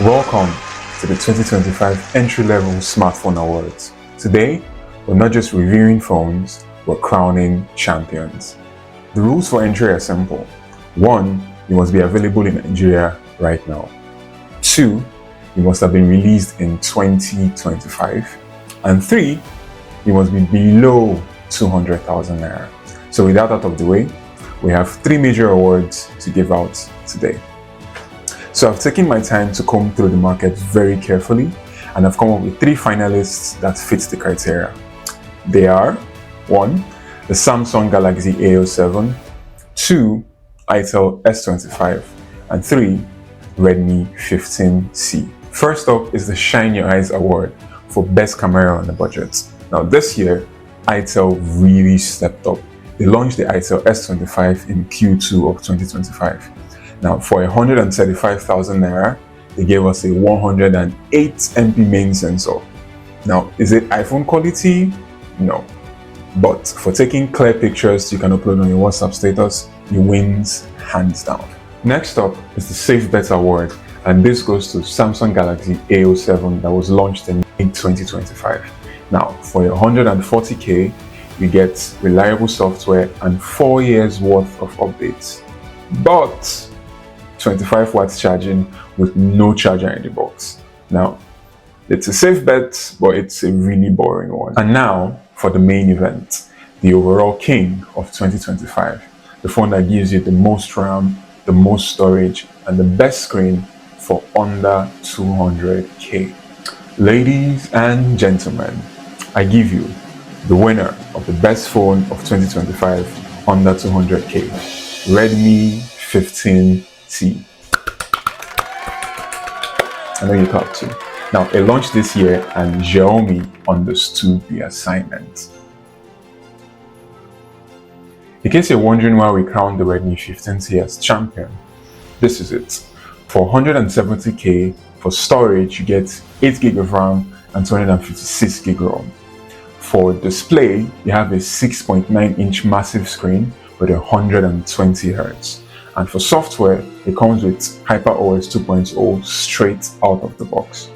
Welcome to the 2025 Entry-Level Smartphone Awards. Today, we're not just reviewing phones, we're crowning champions. The rules for entry are simple. 1. You must be available in Nigeria right now. 2. You must have been released in 2025. And 3. You must be below 200,000 naira. So with that out of the way, we have 3 major awards to give out today. So I've taken my time to comb through the market very carefully, and I've come up with 3 finalists that fit the criteria. They are 1. The Samsung Galaxy A07, 2. itel S25, and 3. Redmi 15C. First up is the Shine Your Eyes Award for Best Camera on a Budget. Now this year, itel really stepped up. They launched the itel S25 in Q2 of 2025. Now, for 135,000 naira, they gave us a 108 MP main sensor. Now, is it iPhone quality? No. But for taking clear pictures you can upload on your WhatsApp status, it wins hands down. Next up is the Safe Bet Award, and this goes to Samsung Galaxy A07 that was launched in May 2025. Now, for 140k, you get reliable software and 4 years worth of updates. But 25 watts charging with no charger in the box. Now, it's a safe bet, but it's a really boring one. And now for the main event, the overall king of 2025, the phone that gives you the most RAM, the most storage, and the best screen for under 200k. Ladies and gentlemen, I give you the winner of the best phone of 2025 under 200k, Redmi 15C. I know you thought too. Now, it launched this year and Xiaomi understood the assignment. In case you're wondering why we crowned the Redmi 15C as champion, this is it. For 170k, for storage, you get 8GB of RAM and 256GB ROM. For display, you have a 6.9-inch massive screen with 120Hz. And for software, it comes with HyperOS 2.0 straight out of the box.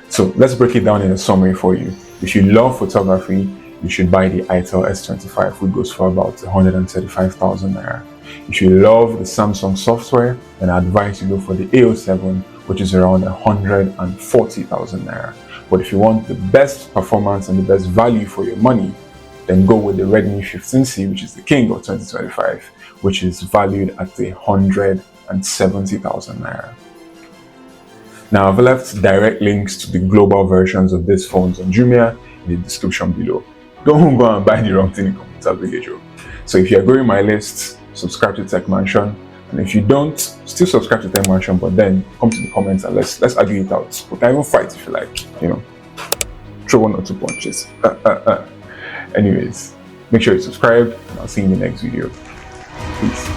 So let's break it down in a summary for you. If you love photography, you should buy the itel S25, which goes for about 135,000 naira. If you love the Samsung software, then I advise you go for the A07, which is around 140,000 naira. But if you want the best performance and the best value for your money, then go with the Redmi 15C, which is the king of 2025, which is valued at 170,000 naira. Now, I've left direct links to the global versions of these phones on Jumia in the description below. Don't go and buy the wrong thing in computer village. So if you're going my list, subscribe to Tech Mansion, and if you don't, still subscribe to Tech Mansion, but then come to the comments and let's argue it out. We can even fight if you like, throw 1 or 2 punches. Anyways, make sure you subscribe, and I'll see you in the next video. Peace.